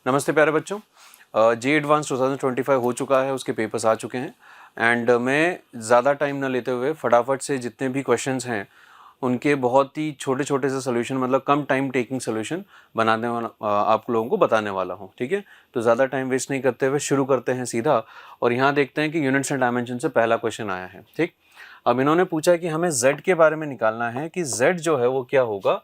नमस्ते प्यारे बच्चों, जे एडवांस 2025 हो चुका है, उसके पेपर्स आ चुके हैं एंड मैं ज़्यादा टाइम न लेते हुए फटाफट से जितने भी क्वेश्चंस हैं उनके बहुत ही छोटे छोटे से सोल्यूशन, मतलब कम टाइम टेकिंग सोल्यूशन बनाने वाला आप लोगों को बताने वाला हूँ। ठीक है, तो ज़्यादा टाइम वेस्ट नहीं करते हुए शुरू करते हैं सीधा। और यहाँ देखते हैं कि यूनिट्स एंड डायमेंशन से पहला क्वेश्चन आया है। ठीक, अब इन्होंने पूछा है कि हमें z के बारे में निकालना है कि z जो है वो क्या होगा।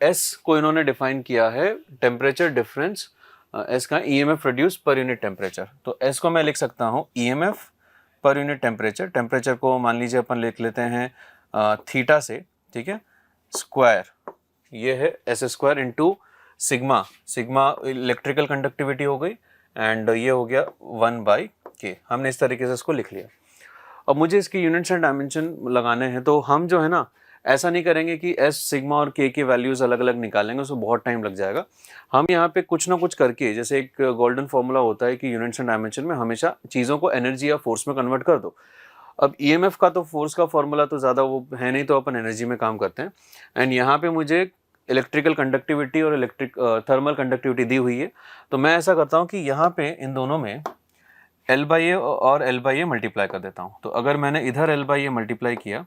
s को इन्होंने डिफाइन किया है टेम्परेचर डिफरेंस, एस का EMF produce per unit temperature. तो एस को मैं लिख सकता हूँ EMF per unit temperature. Temperature को मान लीजिए अपन लिख लेते हैं थीटा से, ठीक है, स्क्वायर, ये है S square into sigma. Sigma electrical conductivity हो गई एंड ये हो गया 1/k। हमने इस तरीके से इसको लिख लिया। अब मुझे इसके यूनिट्स एंड डायमेंशन लगाने हैं, तो हम जो है ना ऐसा नहीं करेंगे कि एस सिग्मा और के की वैल्यूज़ अलग अलग निकालेंगे, उसमें बहुत टाइम लग जाएगा। हम यहाँ पे कुछ ना कुछ करके, जैसे एक गोल्डन फॉर्मूला होता है कि यूनिट्स एंड डायमेंशन में हमेशा चीज़ों को एनर्जी या फोर्स में कन्वर्ट कर दो। अब ईएमएफ का तो फोर्स का फॉर्मूला तो ज़्यादा वो है नहीं, तो अपन एनर्जी में काम करते हैं। एंड यहाँ पे मुझे इलेक्ट्रिकल कंडक्टिविटी और थर्मल कंडक्टिविटी दी हुई है, तो मैं ऐसा करता हूँ कि यहाँ पे इन दोनों में L/A और L/A मल्टीप्लाई कर देता हूँ। तो अगर मैंने इधर L/A मल्टीप्लाई किया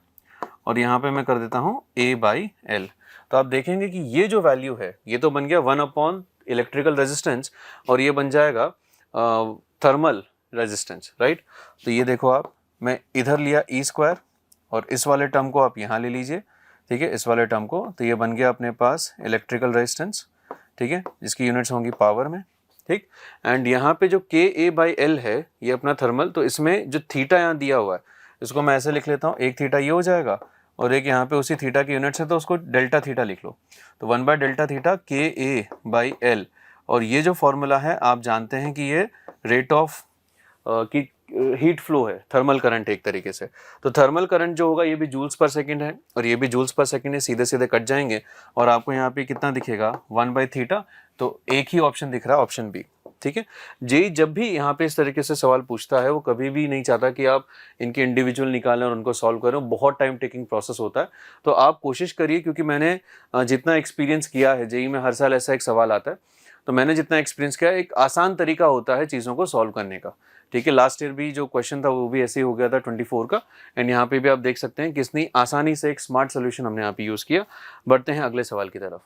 और यहाँ पे मैं कर देता हूँ A/L, तो आप देखेंगे कि ये जो वैल्यू है ये तो बन गया 1 इलेक्ट्रिकल रेजिस्टेंस और ये बन जाएगा थर्मल रेजिस्टेंस, राइट। तो ये देखो आप, मैं इधर लिया ई स्क्वायर और इस वाले टर्म को आप यहाँ ले लीजिए, ठीक है, इस वाले टर्म को। तो ये बन गया अपने पास इलेक्ट्रिकल रेजिस्टेंस, ठीक है, जिसकी यूनिट्स होंगी पावर में, ठीक। एंड यहाँ पे जो KA/L है ये अपना थर्मल, तो इसमें जो थीटा यहाँ दिया हुआ है इसको मैं ऐसे लिख लेता हूँ, एक थीटा ये हो जाएगा और एक यहाँ पे उसी थीटा की यूनिट्स है तो उसको डेल्टा थीटा लिख लो। तो 1/डेल्टा थीटा KA/L। और ये जो फॉर्मूला है आप जानते हैं कि ये रेट ऑफ की हीट फ्लो है, थर्मल करंट एक तरीके से। तो थर्मल करंट जो होगा ये भी जूल्स पर सेकंड है और ये भी जूल्स पर सेकंड है, सीधे सीधे कट जाएंगे और आपको यहाँ पे कितना दिखेगा 1/थीटा। तो एक ही ऑप्शन दिख रहा है, ऑप्शन बी, ठीक है। जेई जब भी यहाँ पे इस तरीके से सवाल पूछता है वो कभी भी नहीं चाहता कि आप इनके इंडिविजुअल निकालें और उनको सॉल्व करें, बहुत टाइम टेकिंग प्रोसेस होता है। तो आप कोशिश करिए, क्योंकि मैंने जितना एक्सपीरियंस किया है, जेई में हर साल ऐसा एक सवाल आता है, तो मैंने जितना एक्सपीरियंस किया, एक आसान तरीका होता है चीज़ों को सॉल्व करने का, ठीक है। लास्ट ईयर भी जो क्वेश्चन था वो भी ऐसे ही हो गया था 24 का, एंड यहाँ पे भी आप देख सकते हैं कितनी आसानी से एक स्मार्ट सोल्यूशन हमने यहाँ पे यूज़ किया। बढ़ते हैं अगले सवाल की तरफ।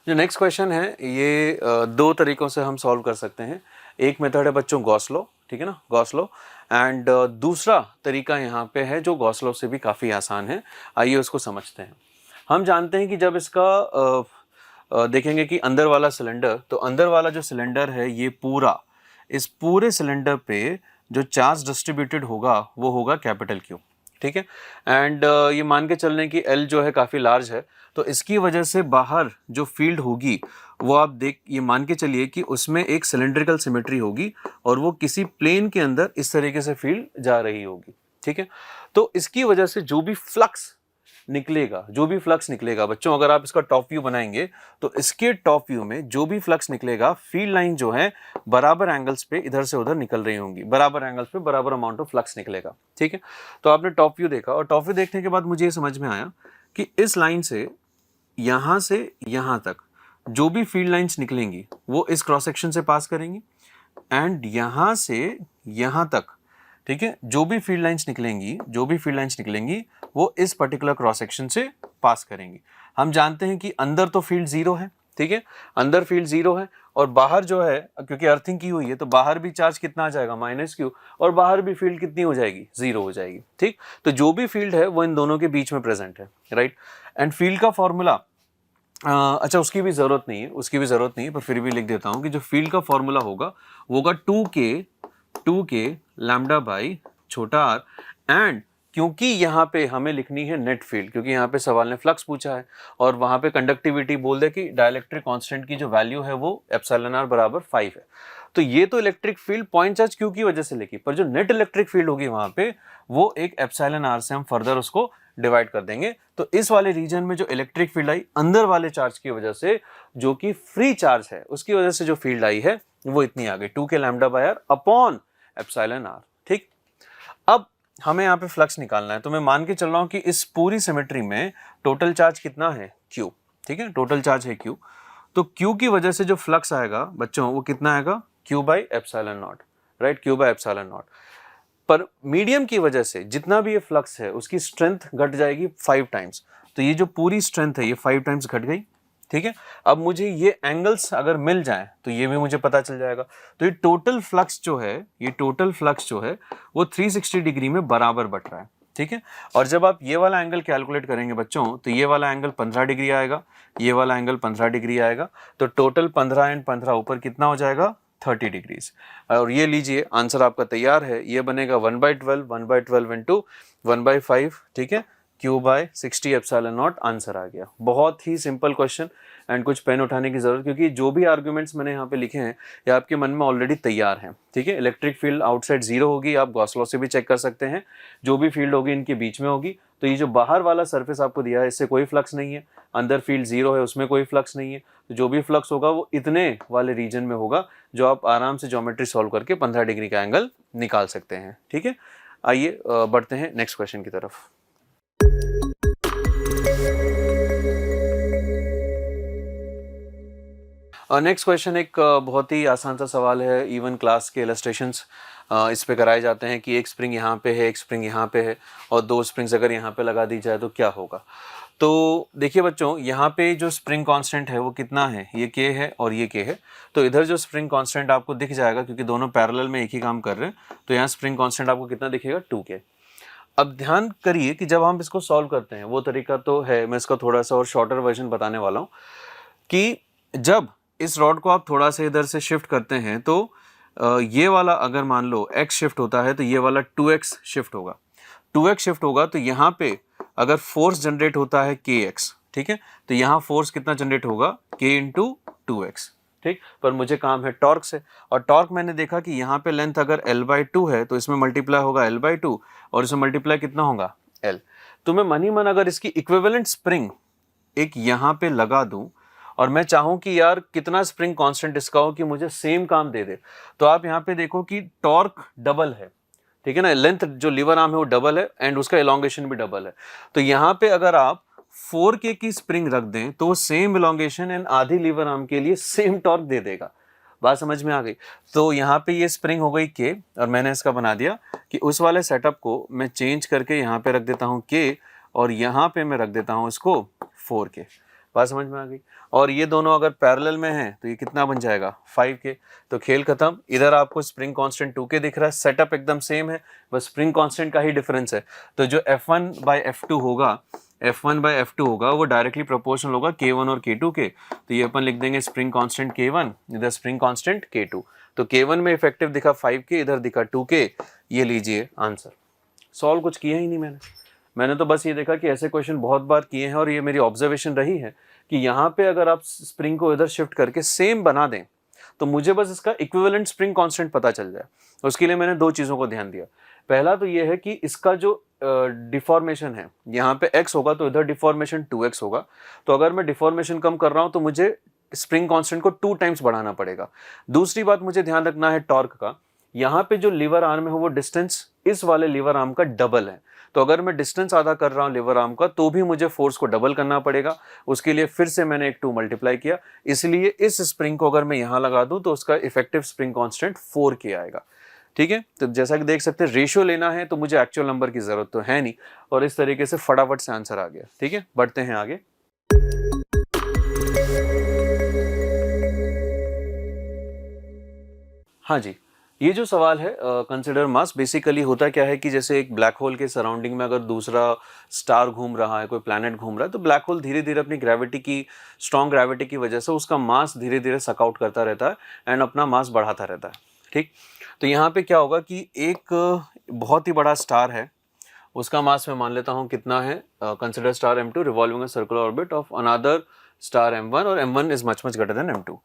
जो नेक्स्ट क्वेश्चन है ये दो तरीकों से हम सॉल्व कर सकते हैं। एक मेथड है बच्चों गॉस लॉ, ठीक है ना, गॉस लॉ। एंड दूसरा तरीका यहाँ पे है जो गॉस लॉ से भी काफ़ी आसान है। आइए उसको समझते हैं। हम जानते हैं कि जब इसका देखेंगे कि अंदर वाला सिलेंडर, तो अंदर वाला जो सिलेंडर है ये पूरा, इस पूरे सिलेंडर पे जो चार्ज डिस्ट्रीब्यूटेड होगा वो होगा कैपिटल Q, ठीक है। एंड ये मान के चलने की L जो है काफ़ी लार्ज है, तो इसकी वजह से बाहर जो फील्ड होगी वो आप ये मान के चलिए कि उसमें एक सिलेंड्रिकल सिमेट्री होगी और वो किसी प्लेन के अंदर इस तरीके से फील्ड जा रही होगी, ठीक है। तो इसकी वजह से जो भी फ्लक्स निकलेगा बच्चों, अगर आप इसका टॉप व्यू बनाएंगे तो इसके टॉप व्यू में जो भी फ्लक्स निकलेगा, फील्ड लाइन जो है बराबर एंगल्स पे इधर से उधर निकल रही होंगी, बराबर एंगल्स पे बराबर अमाउंट ऑफ फ्लक्स निकलेगा, ठीक है। तो आपने टॉप व्यू देखा और टॉप व्यू देखने के बाद मुझे ये समझ में आया कि इस लाइन से यहां तक जो भी फील्ड लाइंस निकलेंगी वो इस क्रॉस सेक्शन से पास करेंगी, एंड यहां से यहां तक, ठीक है, जो भी फील्ड लाइंस निकलेंगी वो इस पर्टिकुलर क्रॉस सेक्शन से पास करेंगी। हम जानते हैं कि अंदर तो फील्ड जीरो है, ठीक है, अंदर फील्ड जीरो है और बाहर जो है, क्योंकि अर्थिंग की हुई है तो बाहर भी चार्ज कितना आ जाएगा -Q, और बाहर भी फील्ड कितनी हो जाएगी, जीरो हो जाएगी, ठीक। तो जो भी फील्ड है वो इन दोनों के बीच में प्रेजेंट है, राइट। एंड फील्ड का फॉर्मूला, अच्छा उसकी भी जरूरत नहीं है, पर फिर भी लिख देता हूं कि जो फील्ड का फॉर्मूला होगा वो होगा 2k लैम्डा बाई छोटा r। एंड क्योंकि यहाँ पे हमें लिखनी है नेट फील्ड, क्योंकि यहाँ पे सवाल ने फ्लक्स पूछा है और वहाँ पे कंडक्टिविटी बोल दे कि डाइलेक्ट्रिक कांस्टेंट की जो वैल्यू है वो εr बराबर 5 है। तो ये तो electric field point charge Q की वजह से लिखी, पर जो नेट इलेक्ट्रिक फील्ड होगी वहाँ पे वो एक εr से हम फर्दर उसको डिवाइड कर देंगे। तो इस वाले रीजन में जो इलेक्ट्रिक फील्ड आई अंदर वाले चार्ज की वजह से, जो कि फ्री चार्ज है, उसकी वजह से जो फील्ड आई है वो इतनी आ गई 2k lambda by r upon εr, ठीक। अब हमें यहाँ पे फ्लक्स निकालना है, तो मैं मान के चल रहा हूँ कि इस पूरी सिमेट्री में टोटल चार्ज कितना है, Q, ठीक है, टोटल चार्ज है Q। तो Q की वजह से जो फ्लक्स आएगा बच्चों वो कितना आएगा, Q by epsilon not, right, Q by epsilon not. पर मीडियम की वजह से जितना भी ये फ्लक्स है उसकी स्ट्रेंथ घट जाएगी 5 टाइम्स, तो ये जो पूरी स्ट्रेंथ है ये 5 टाइम्स घट गई, ठीक है। अब मुझे ये एंगल्स अगर मिल जाएं तो ये भी मुझे पता चल जाएगा। तो ये टोटल फ्लक्स जो है, ये टोटल फ्लक्स जो है वो 360 डिग्री में बराबर बट रहा है, ठीक है। और जब आप ये वाला एंगल कैलकुलेट करेंगे बच्चों तो ये वाला एंगल 15 डिग्री आएगा, ये वाला एंगल 15 डिग्री आएगा, तो टोटल 15 एंड 15 ऊपर कितना हो जाएगा, 30 डिग्रीज। और ये लीजिए आंसर आपका तैयार है, ये बनेगा 1/12, 1/12 इंटू 1/5, ठीक है, Q by 60 epsilon naught, answer आ गया। बहुत ही सिंपल क्वेश्चन एंड कुछ पेन उठाने की जरूरत, क्योंकि जो भी आर्ग्यूमेंट्स मैंने यहाँ पे लिखे हैं ये आपके मन में ऑलरेडी तैयार हैं, ठीक है। इलेक्ट्रिक फील्ड आउटसाइड 0 होगी, आप गॉस लॉ से भी चेक कर सकते हैं, जो भी फील्ड होगी इनके बीच में होगी। तो ये जो बाहर वाला सरफेस आपको दिया है इससे कोई फ्लक्स नहीं है, अंदर फील्ड 0 है उसमें कोई फ्लक्स नहीं है, तो जो भी फ्लक्स होगा वो इतने वाले रीजन में होगा जो आप आराम से ज्योमेट्री सॉल्व करके 15 डिग्री का एंगल निकाल सकते हैं, ठीक है। आइए बढ़ते हैं नेक्स्ट क्वेश्चन की तरफ। नेक्स्ट क्वेश्चन एक बहुत ही आसान सा सवाल है, इवन क्लास के इलस्ट्रेशंस इस पे कराए जाते हैं कि एक स्प्रिंग यहाँ पे है, एक स्प्रिंग यहाँ पे है और 2 स्प्रिंग्स अगर यहाँ पे लगा दी जाए तो क्या होगा। तो देखिए बच्चों, यहाँ पे जो स्प्रिंग कांस्टेंट है वो कितना है, ये K है और ये K है। तो इधर जो स्प्रिंग कांस्टेंट आपको दिख जाएगा क्योंकि दोनों पैरेलल में एक ही काम कर रहे हैं, तो यहाँ स्प्रिंग कांस्टेंट आपको कितना दिखेगा, 2K। अब ध्यान करिए कि जब हम इसको सॉल्व करते हैं, वो तरीका तो है, मैं इसका थोड़ा सा और शॉर्टर वर्जन बताने वाला हूँ, कि जब इस रॉड को आप थोड़ा सा इधर से शिफ्ट करते हैं तो ये वाला अगर मान लो x शिफ्ट होता है तो ये वाला 2x शिफ्ट होगा, 2x शिफ्ट होगा तो यहाँ पे अगर फोर्स जनरेट होता है kx, ठीक है, तो यहाँ फोर्स कितना जनरेट होगा, k इंटू 2x, ठीक। पर मुझे काम है टॉर्क से, और टॉर्क मैंने देखा कि यहाँ पे लेंथ अगर L/2 है तो इसमें मल्टीप्लाई होगा L/2 और इसमें मल्टीप्लाई कितना होगा, L। तो मैं मन ही मन अगर इसकी इक्विवेलेंट स्प्रिंग एक यहाँ पे लगा दूं और मैं चाहूं कि यार कितना स्प्रिंग कांस्टेंट इसका हो कि मुझे सेम काम दे दे, तो आप यहाँ पे देखो कि टॉर्क डबल है, ठीक है ना, लेंथ जो लीवर आर्म है वो डबल है एंड उसका एलोंगेशन भी डबल है। तो यहाँ पे अगर आप 4K की स्प्रिंग रख दें तो सेम एलोंगेशन एंड आधी लीवर आर्म के लिए सेम टॉर्क दे देगा। बात समझ में आ गई। तो यहाँ पे ये स्प्रिंग हो गई K और मैंने इसका बना दिया कि उस वाले सेटअप को मैं चेंज करके यहाँ पे रख देता हूँ K और यहाँ पे मैं रख देता हूँ इसको 4K। बात समझ में आ गई। और ये दोनों अगर पैरेलल में हैं तो ये कितना बन जाएगा, 5K। तो खेल खत्म। इधर आपको स्प्रिंग कांस्टेंट 2K दिख रहा है, सेटअप एकदम सेम है, बस स्प्रिंग कांस्टेंट का ही डिफरेंस है। तो जो F1/F2 होगा, F1/F2 होगा वो डायरेक्टली प्रोपोर्शनल होगा K1 और K2 के। तो ये अपन लिख देंगे स्प्रिंग कांस्टेंट K1, इधर स्प्रिंग कांस्टेंट K2। तो K1 में इफेक्टिव दिखा 5K, इधर दिखा 2K। ये लीजिए आंसर। सॉल्व कुछ किया ही नहीं मैंने तो बस ये देखा कि ऐसे क्वेश्चन बहुत बार किए हैं और ये मेरी ऑब्जर्वेशन रही है कि यहाँ पे अगर आप स्प्रिंग को इधर शिफ्ट करके सेम बना दें तो मुझे बस इसका इक्विवेलेंट स्प्रिंग कांस्टेंट पता चल जाए। उसके लिए मैंने 2 चीज़ों को ध्यान दिया। पहला तो ये है कि इसका जो डिफॉर्मेशन है, यहाँ पे x होगा तो इधर डिफॉर्मेशन 2x होगा। तो अगर मैं डिफॉर्मेशन कम कर रहा हूँ तो मुझे स्प्रिंग कांस्टेंट को 2 टाइम्स बढ़ाना पड़ेगा। दूसरी बात मुझे ध्यान रखना है टॉर्क का। यहाँ पे जो लीवर आर्म है वो डिस्टेंस इस वाले लीवर आर्म का डबल है। तो अगर मैं डिस्टेंस आधा कर रहा हूँ लीवर आर्म का तो भी मुझे फोर्स को डबल करना पड़ेगा। उसके लिए फिर से मैंने एक 2 मल्टीप्लाई किया। इसलिए इस स्प्रिंग को अगर मैं यहाँ लगा दूँ तो उसका इफेक्टिव स्प्रिंग कांस्टेंट 4K आएगा। ठीक है, तो जैसा कि देख सकते हैं रेशियो लेना है तो मुझे एक्चुअल नंबर की जरूरत तो है नहीं, और इस तरीके से फटाफट से आंसर आ गया। ठीक है, बढ़ते हैं आगे। हाँ जी, ये जो सवाल है कंसिडर मास, बेसिकली होता क्या है कि जैसे एक ब्लैक होल के सराउंडिंग में अगर दूसरा स्टार घूम रहा है, कोई प्लैनेट घूम रहा है, तो ब्लैक होल धीरे धीरे अपनी ग्रेविटी की, स्ट्रॉन्ग ग्रेविटी की वजह से उसका मास धीरे धीरे सक आउट करता रहता है एंड अपना मास बढ़ाता रहता है। ठीक, तो यहाँ पे क्या होगा कि एक बहुत ही बड़ा स्टार है, उसका मास मैं मान लेता हूँ कितना है, consider star M2 revolving a circular orbit of another star M1 और M1 is much greater than M2।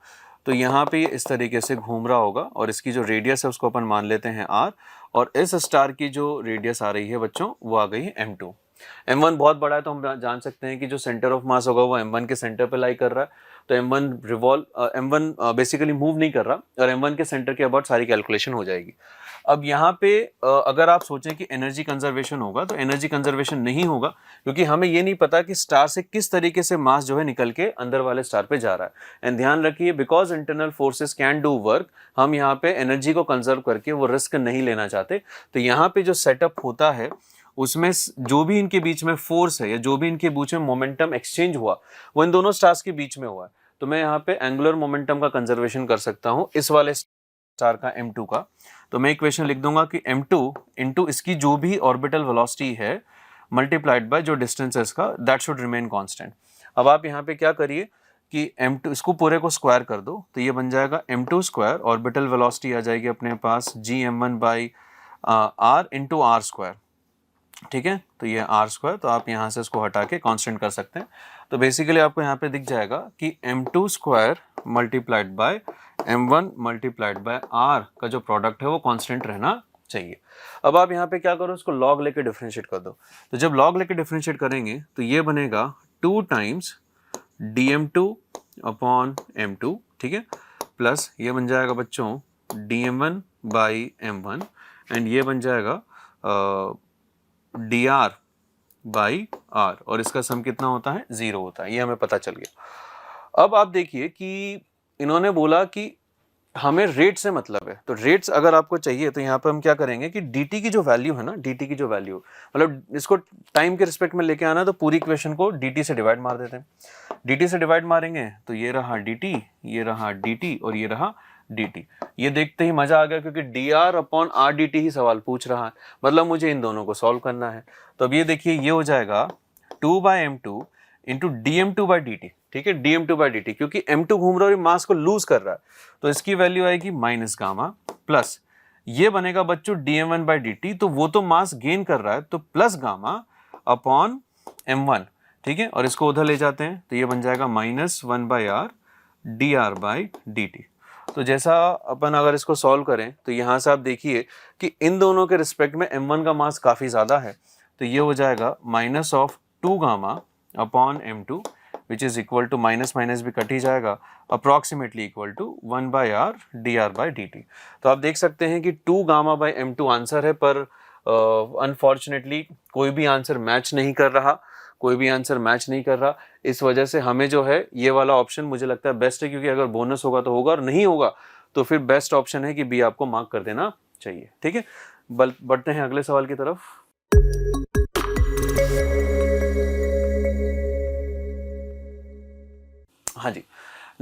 तो यहाँ पे ये इस तरीके से घूम रहा होगा और इसकी जो रेडियस है उसको अपन मान लेते हैं R, और इस स्टार की जो रेडियस आ रही है बच्चों वो आ गई है M2। M1 बहुत बड़ा है तो हम जान सकते हैं कि जो सेंटर ऑफ मास होगा वो M1 के सेंटर पे लाई कर रहा है। तो M1 बेसिकली मूव नहीं कर रहा और M1 के सेंटर के अबाउट सारी कैलकुलेशन हो जाएगी। अब यहाँ पे अगर आप सोचें कि एनर्जी कंजर्वेशन होगा तो एनर्जी कंजर्वेशन नहीं होगा, क्योंकि हमें ये नहीं पता कि स्टार से किस तरीके से मास जो है निकल के अंदर वाले स्टार पे जा रहा है। एंड ध्यान रखिए, because internal forces can do work, हम यहाँ पे एनर्जी को कंजर्व करके वो रिस्क नहीं लेना चाहते। तो यहाँ पे जो सेटअप होता है उसमें जो भी इनके बीच में फोर्स है या जो भी इनके बीच में मोमेंटम एक्सचेंज हुआ वो इन दोनों स्टार्स के बीच में हुआ है। तो मैं यहाँ पे एंगुलर मोमेंटम का कंजर्वेशन कर सकता हूँ इस वाले स्टार का m2 का। तो मैं इक्वेशन लिख दूंगा कि m2 इंटू इसकी जो भी ऑर्बिटल वेलोसिटी है मल्टीप्लाइड बाय जो डिस्टेंस है इसका, दैट शुड रिमेन कांस्टेंट। अब आप यहाँ पे क्या करिए कि m2 इसको पूरे को स्क्वायर कर दो, तो ये बन जाएगा m2 स्क्वायर, ऑर्बिटल वेलोसिटी आ जाएगी अपने पास gm1 by r into r square. ठीक है, तो ये आर स्क्वायर, तो आप यहाँ से इसको हटा के कांस्टेंट कर सकते हैं। तो बेसिकली आपको यहाँ पे दिख जाएगा कि m2 square multiplied by m1 multiplied by r का जो प्रोडक्ट है वो कांस्टेंट रहना चाहिए। अब आप यहाँ पे क्या करो, इसको लॉग लेके डिफरेंशिएट कर दो। तो जब लॉग लेके डिफरेंशिएट करेंगे तो ये बनेगा 2 टाइम्स dm2 अपॉन m2, ठीक है, प्लस ये बन जाएगा बच्चों dm1 बाई m1, एंड ये बन जाएगा dr बाई r, और इसका सम कितना होता है, 0 होता है, ये हमें पता चल गया। अब आप देखिए कि इन्होंने बोला कि हमें रेट से मतलब है, तो रेट्स अगर आपको चाहिए तो यहाँ पर हम क्या करेंगे कि dt की जो वैल्यू है ना, dt की जो वैल्यू मतलब इसको टाइम के रिस्पेक्ट में लेके आना, तो पूरी इक्वेशन को dt से डिवाइड मार देते हैं। dt से डिवाइड मारेंगे तो ये रहा dt, ये रहा dt और ये रहा dt। ये देखते ही मजा आ गया क्योंकि dr अपॉन r dt ही सवाल पूछ रहा है, मतलब मुझे इन दोनों को सॉल्व करना है। तो अब ये देखिए, ये हो जाएगा 2 by m2 into dm2 by dt, ठीक है, dm2 बाई dt, क्योंकि m2 घूम रहा है और मास को लूज कर रहा है, तो इसकी वैल्यू आएगी माइनस गामा, प्लस ये बनेगा बच्चों dm1 बाई dt, तो वो तो मास गेन कर रहा है, तो प्लस गामा अपॉन m1, ठीक है, और इसको उधर ले जाते हैं तो ये बन जाएगा minus 1 by r dr by dt। तो जैसा अपन अगर इसको सॉल्व करें तो यहाँ से आप देखिए कि इन दोनों के रिस्पेक्ट में m1 का मास काफ़ी ज़्यादा है, तो ये हो जाएगा minus of 2 gamma upon m2 which is equal to minus minus भी कट ही जाएगा, approximately equal to 1 by r dr by dt। तो आप देख सकते हैं कि 2 गामा बाई m2 आंसर है, पर अनफॉर्चुनेटली कोई भी आंसर मैच नहीं कर रहा, कोई भी आंसर मैच नहीं कर रहा। इस वजह से हमें जो है ये वाला ऑप्शन मुझे लगता है बेस्ट है, क्योंकि अगर बोनस होगा तो होगा और नहीं होगा तो फिर बेस्ट ऑप्शन है कि बी आपको मार्क कर देना चाहिए। ठीक है, बढ़ते हैं अगले सवाल की तरफ। हाँ जी,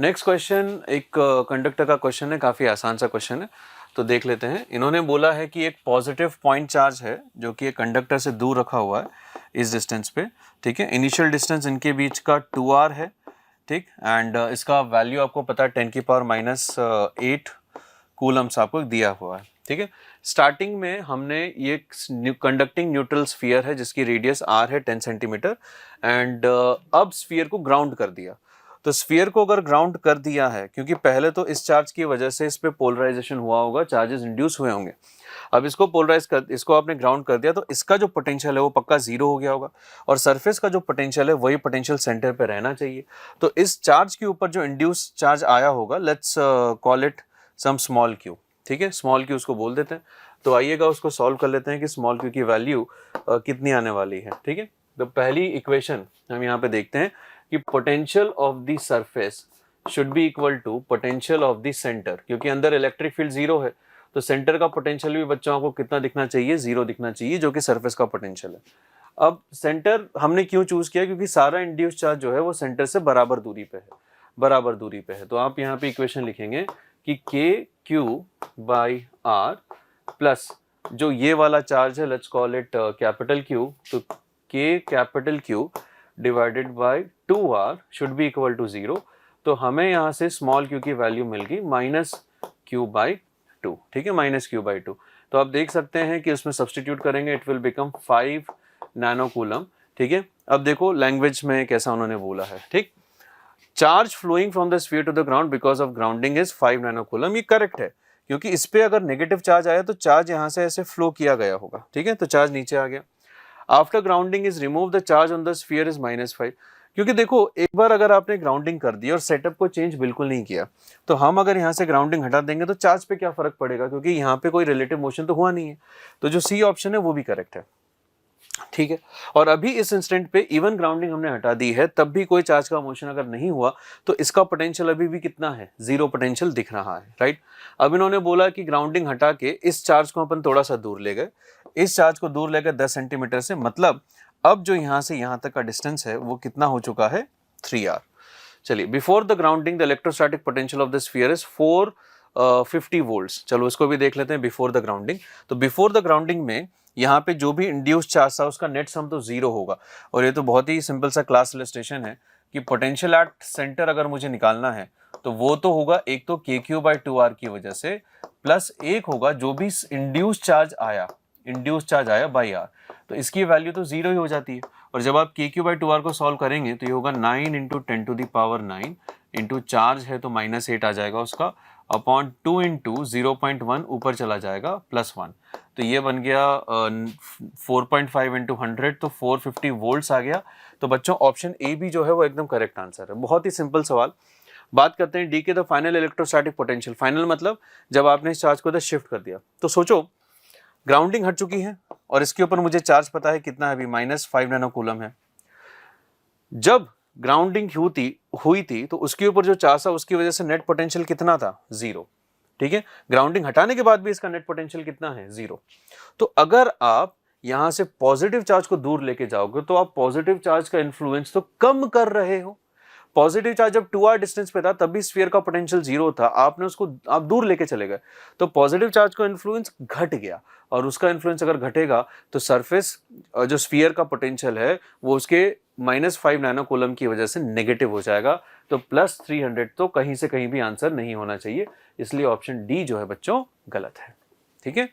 नेक्स्ट क्वेश्चन एक कंडक्टर का क्वेश्चन है, काफ़ी आसान सा क्वेश्चन है, तो देख लेते हैं। इन्होंने बोला है कि एक पॉजिटिव पॉइंट चार्ज है जो कि एक कंडक्टर से दूर रखा हुआ है इस डिस्टेंस पे, ठीक है, इनिशियल डिस्टेंस इनके बीच का 2r है, ठीक, एंड इसका वैल्यू आपको पता है 10 की पावर माइनस 8 कूलम्स आपको दिया हुआ है, ठीक है। स्टार्टिंग में हमने ये कंडक्टिंग न्यूट्रल स्फीयर है जिसकी रेडियस r है 10 सेंटीमीटर, एंड अब स्फीयर को ग्राउंड कर दिया। तो स्फीयर को अगर ग्राउंड कर दिया है, क्योंकि पहले तो इस चार्ज की वजह से इस पे पोलराइजेशन हुआ होगा, चार्जेस इंड्यूस हुए होंगे, अब इसको पोलराइज कर, इसको आपने ग्राउंड कर दिया तो इसका जो पोटेंशियल है वो पक्का जीरो हो गया होगा, और सरफेस का जो पोटेंशियल है वही पोटेंशियल सेंटर पे रहना चाहिए। तो इस चार्ज के ऊपर जो इंड्यूस चार्ज आया होगा, let's call it some small q, ठीक है, स्मॉल क्यू उसको बोल देते हैं। तो आइएगा उसको सॉल्व कर लेते हैं कि स्मॉल क्यू की वैल्यू कितनी आने वाली है, ठीक है। तो पहली इक्वेशन हम यहाँ पे देखते हैं कि potential of the surface should be equal to potential of the centre, क्योंकि अंदर इलेक्ट्रिक फील्ड जीरो है, तो सेंटर का पोटेंशियल भी बच्चों को कितना दिखना चाहिए, जीरो दिखना चाहिए, जो कि सरफेस का पोटेंशियल है। अब सेंटर हमने क्यों चूज किया, क्योंकि सारा इंड्यूस चार्ज जो है वो सेंटर से बराबर दूरी पे है, बराबर दूरी पे है। तो आप यहाँ पे इक्वेशन लिखेंगे कि के क्यू बाई आर प्लस जो ये वाला चार्ज है, let's call it capital q, तो k capital q divided by 2r should be equal to 0। तो हमें यहाँ से स्मॉल क्यू की वैल्यू मिल गई माइनस क्यू बाई 2, ठीक है, माइनस क्यू बाई 2। तो आप देख सकते हैं कि उसमें सब्सटीट्यूट करेंगे, it will become 5 nano coulomb, ठीक है। अब देखो लैंग्वेज में कैसा उन्होंने बोला है, ठीक, charge flowing from the sphere to the ground because of grounding is 5 nano coulomb. ये करेक्ट है, क्योंकि इस पे अगर नेगेटिव चार्ज आया तो चार्ज यहाँ से ऐसे फ्लो किया गया होगा, ठीक है, तो चार्ज नीचे आ गया। After grounding is remove the charge on the sphere is -5, क्योंकि देखो एक बार अगर आपने ग्राउंडिंग कर दी और सेटअप को चेंज बिल्कुल नहीं किया, तो हम अगर यहाँ से ग्राउंडिंग हटा देंगे तो चार्ज पे क्या फर्क पड़ेगा, क्योंकि यहाँ पे कोई रिलेटिव मोशन तो हुआ नहीं है। तो जो सी ऑप्शन है वो भी करेक्ट है, ठीक है। और अभी इस इंस्टेंट पे इवन ग्राउंडिंग हमने हटा दी है, तब भी कोई चार्ज का मोशन अगर नहीं हुआ तो इसका पोटेंशियल अभी भी कितना है, जीरो पोटेंशियल दिख रहा है, राइट। अब इन्होंने बोला कि ग्राउंडिंग हटा के इस चार्ज को अपन थोड़ा सा दूर ले गए, इस चार्ज को दूर ले गए 10 सेंटीमीटर से, मतलब अब जो यहाँ से यहाँ तक का डिस्टेंस है वो कितना हो चुका है, 3r। चलिए, before the grounding the electrostatic potential of the sphere is 450 volts. चलो इसको भी देख लेते हैं बिफोर द ग्राउंडिंग। तो बिफोर द ग्राउंडिंग में यहाँ पे जो भी इंड्यूस चार्ज था उसका नेट सम तो जीरो होगा। और ये तो बहुत ही सिंपल सा क्लास इलस्ट्रेशन है कि पोटेंशियल एट सेंटर अगर मुझे निकालना है तो वो तो होगा एक तो KQ/2R की वजह से, प्लस एक होगा जो भी इंड्यूस चार्ज आया बाई आर, तो इसकी वैल्यू तो जीरो ही हो जाती है। और जब आप KQ/2R को सॉल्व करेंगे तो ये होगा 9 इंटू 10⁻9 इंटू चार्ज है तो -8 आ जाएगा उसका, अपॉन 2 इंटू 0.1 ऊपर चला जाएगा +1, तो ये बन गया 4.5 इंटू 100, तो 450 वोल्ट्स आ गया। तो बच्चों ऑप्शन ए भी जो है वो एकदम करेक्ट आंसर है। बहुत ही सिंपल सवाल। बात करते हैं डी के the final electrostatic potential. Final मतलब जब आपने इस चार्ज को इधर शिफ्ट कर दिया, तो सोचो ग्राउंडिंग हट चुकी है और इसके ऊपर मुझे चार्ज पता है कितना है, अभी -5 नैनो कूलम है। जब ग्राउंडिंग हुई थी तो उसके ऊपर जो चार्ज था उसकी वजह से नेट पोटेंशियल कितना था, जीरो, ठीक है। ग्राउंडिंग हटाने के बाद भी इसका नेट पोटेंशियल कितना है, जीरो। तो अगर आप यहां से पॉजिटिव चार्ज को दूर लेके जाओगे तो आप पॉजिटिव चार्ज का इन्फ्लुएंस तो कम कर रहे हो। पॉजिटिव चार्ज जब 2r डिस्टेंस पे था तब भी स्फीयर का पोटेंशियल जीरो था, आपने उसको आप दूर लेके चले गए, तो पॉजिटिव चार्ज का इन्फ्लुएंस घट गया। और उसका इन्फ्लुएंस अगर घटेगा तो सरफेस जो स्फीयर का पोटेंशियल है वो उसके -5 नैनो कूलम की वजह से नेगेटिव हो जाएगा। तो +300 तो कहीं से कहीं भी आंसर नहीं होना चाहिए, इसलिए ऑप्शन डी जो है बच्चों गलत है, ठीक है।